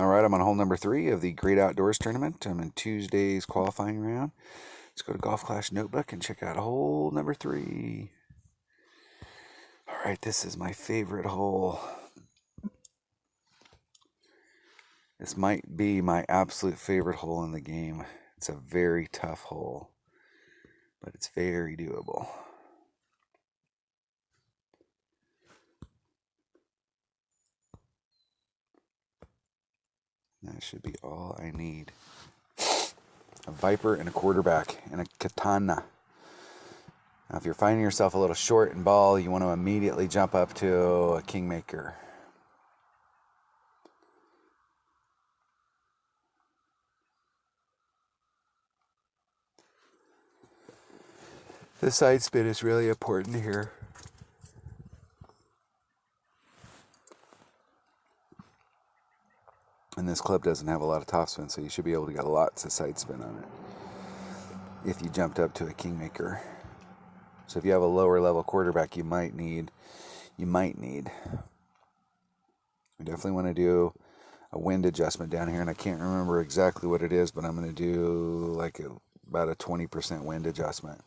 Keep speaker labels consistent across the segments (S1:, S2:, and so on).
S1: All right, I'm on hole number 3 of the Great Outdoors Tournament. I'm in Tuesday's qualifying round. Let's go to Golf Clash Notebook and check out hole number 3. All right, this is my favorite hole. This might be my absolute favorite hole in the game. It's a very tough hole, but it's very doable. That should be all I need. A Viper and a quarterback and a Katana. Now, if you're finding yourself a little short in ball, you want to immediately jump up to a Kingmaker. The side spin is really important here. And this club doesn't have a lot of topspin, so you should be able to get lots of side spin on it if you jumped up to a Kingmaker. So if you have a lower level quarterback, you might need. We definitely want to do a wind adjustment down here, and I can't remember exactly what it is, but I'm going to do like about a 20% wind adjustment.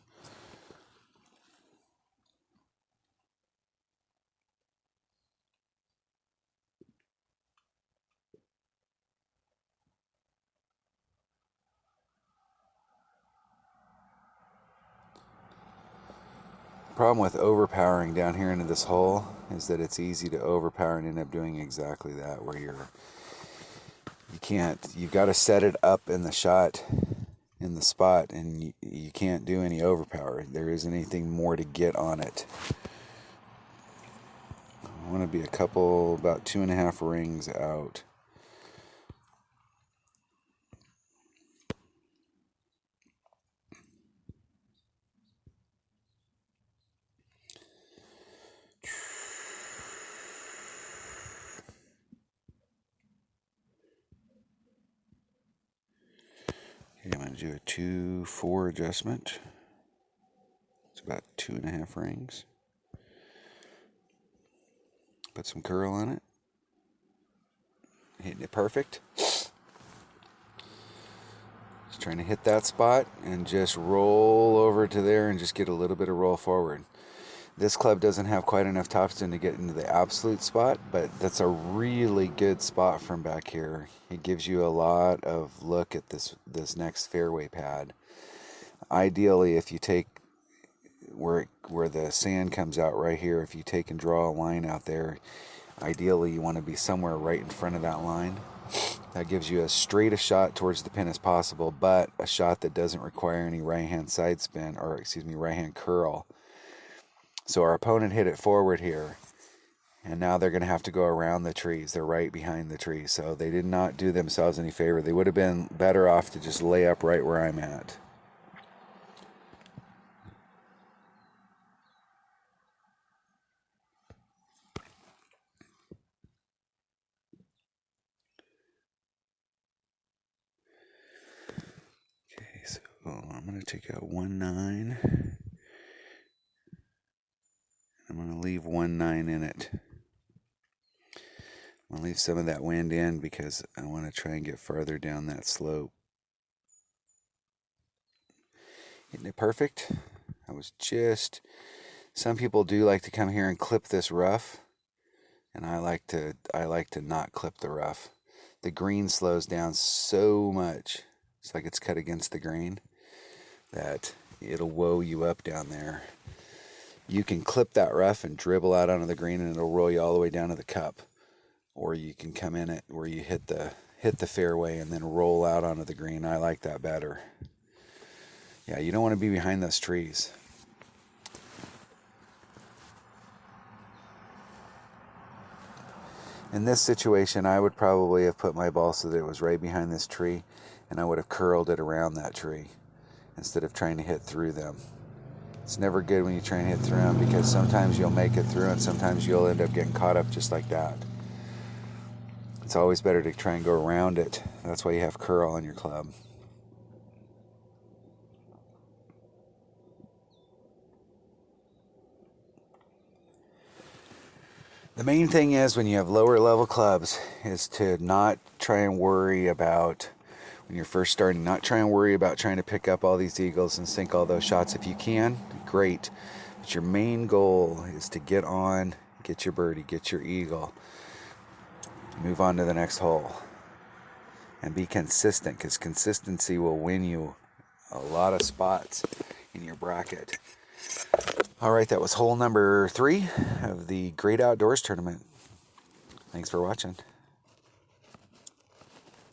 S1: Problem with overpowering down here into this hole is that it's easy to overpower and end up doing exactly that, where you've got to set it up in the shot in the spot, and you can't do any overpower. There isn't anything more to get on it. I want to be about 2.5 rings out. Okay, I'm going to do a 2-4 adjustment. It's about 2.5 rings. Put some curl on it. Hitting it perfect. Just trying to hit that spot and just roll over to there and just get a little bit of roll forward. This club doesn't have quite enough topspin to get into the absolute spot, but that's a really good spot from back here. It gives you a lot of look at this next fairway pad. Ideally, if you take where the sand comes out right here, if you take and draw a line out there, ideally you want to be somewhere right in front of that line. That gives you as straight a shot towards the pin as possible, but a shot that doesn't require any right-hand side spin, or right-hand curl. So our opponent hit it forward here, and now they're going to have to go around the trees. They're right behind the trees, so they did not do themselves any favor. They would have been better off to just lay up right where I'm at. Okay, so I'm going to take out 1-9. I'm going to leave 1-9 in it. I'm going to leave some of that wind in because I want to try and get farther down that slope. Hitting it perfect. Some people do like to come here and clip this rough, and I like to not clip the rough. The green slows down so much. It's like it's cut against the grain that it'll woe you up down there. You can clip that rough and dribble out onto the green, and it'll roll you all the way down to the cup. Or you can come in it where you hit the fairway and then roll out onto the green. I like that better. Yeah, you don't want to be behind those trees. In this situation, I would probably have put my ball so that it was right behind this tree, and I would have curled it around that tree instead of trying to hit through them. It's never good when you try and hit through them, because sometimes you'll make it through and sometimes you'll end up getting caught up just like that. It's always better to try and go around it. That's why you have curl on your club. The main thing is when you have lower level clubs is to not try and worry about, when you're first starting, not try and worry about trying to pick up all these eagles and sink all those shots. If you can, great. But your main goal is to get on, get your birdie, get your eagle, move on to the next hole. And be consistent, because consistency will win you a lot of spots in your bracket. All right, that was hole number 3 of the Great Outdoors Tournament. Thanks for watching.